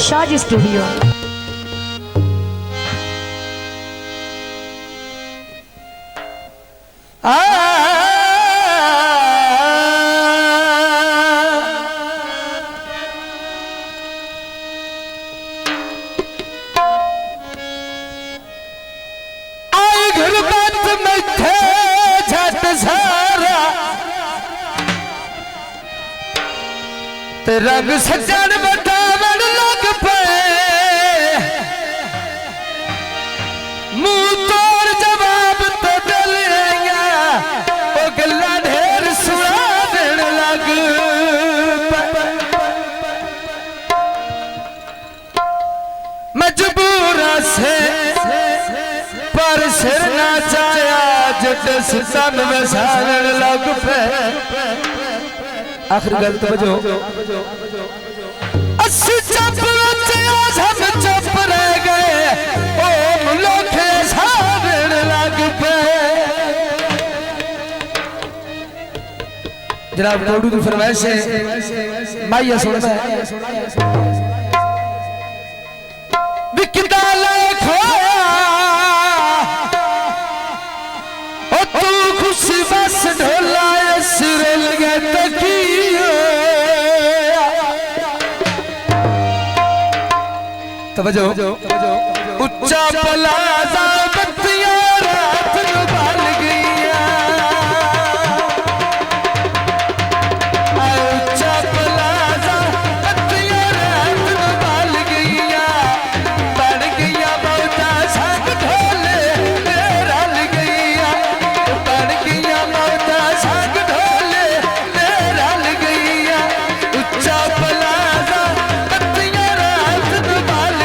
Shaz studio. रंग सजन बतावन लग पे मुंह तोड़ जवाब तो डल गया ओ गल्ला ढेर सुनावन लग मजबूरा से पर सिर ना चाया जिस सन में सारण लग पे। आखिर गल तो बजो अस्सी चप हम चप रह गए ओ लोखे सावन लग पे। जनाब कोडू की फरमाइश है माइया सुनना है विकदा लाखो ओ तू खुशी बस ढोला सिर लगे तकी तवज्जो उच्चा पलाजा बत्तियां रात को बाल गईया उच्चा पलाजा बत्तियां रात को बाल गईया बढ़ गईया मौता संग ढोले रल गईया बढ़ गईया मौता संग ढोले रल गईया उच्चा पलाजा बत्तियां रात को बाल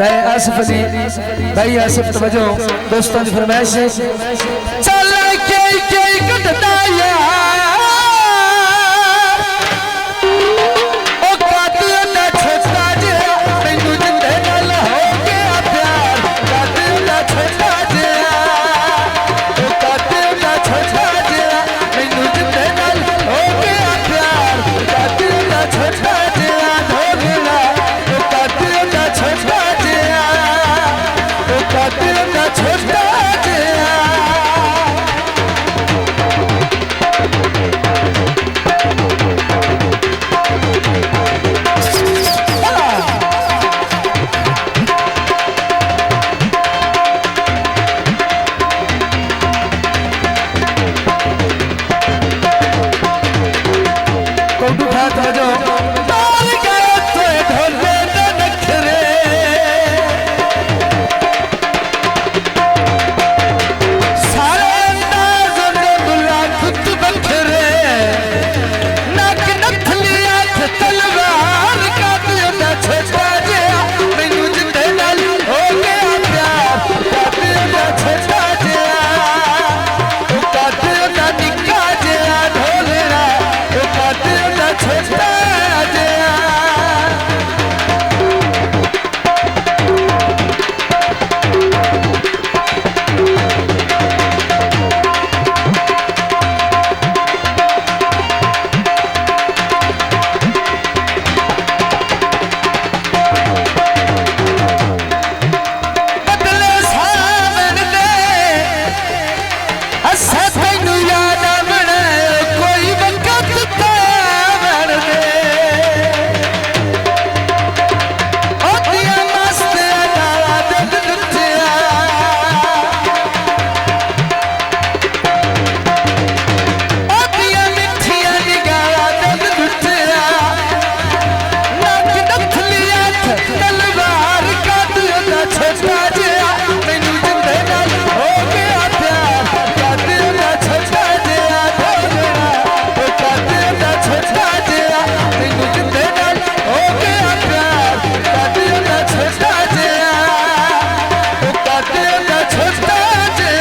भाई आसिफ अली भाई आसिफ तवज्जो दोस्तों की फरमाइश है चल के कटदा यार ओ कातिल दा छोटा जे मैनू जिंदे नाल हो गया प्यार कातिल दा छोटा जे ओ कातिल दा छोटा जे मैनू जिंदे नाल हो गया प्यार कातिल दा छोटा जे धोला ओ कातिल दा छोटा कातिल दा छोटा कौटू खात जो तार गए तो ढोले न नखरे सारे अंदाज में दुल्हा खुद बखरे नाक नथली हाथ तलवार कातिल दा छोटा जे मैनू जिंदे नाल हो गया प्यार कातिल दा छोटा जे ओ कातिल दा निक्का जे ढोलेरा ओ कातिल दा छोटा जे बदले सावन दे हसे तैनू याद बने कोई वक्त तावन दे ओ दिया मस्त अदा दिल दुतिया ओ दिया मिठिया निगाह दिल दुतिया नाक नथली हाथ तलवार कातिल दा छोटा जे मैनू जिंदे नाल हो गया प्यार कातिल दा छोटा जे धोलेरा ओ कातिल दा छोटा जे मैनू जिंदे नाल हो गया प्यार कातिल दा छोटा जे ओ कातिल दा छोटा जे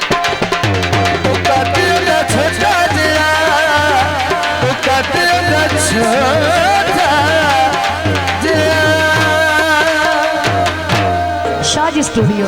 ओ कातिल दा छोटा जे ओ कातिल दा छोटा जे शाजी स्टूडियो।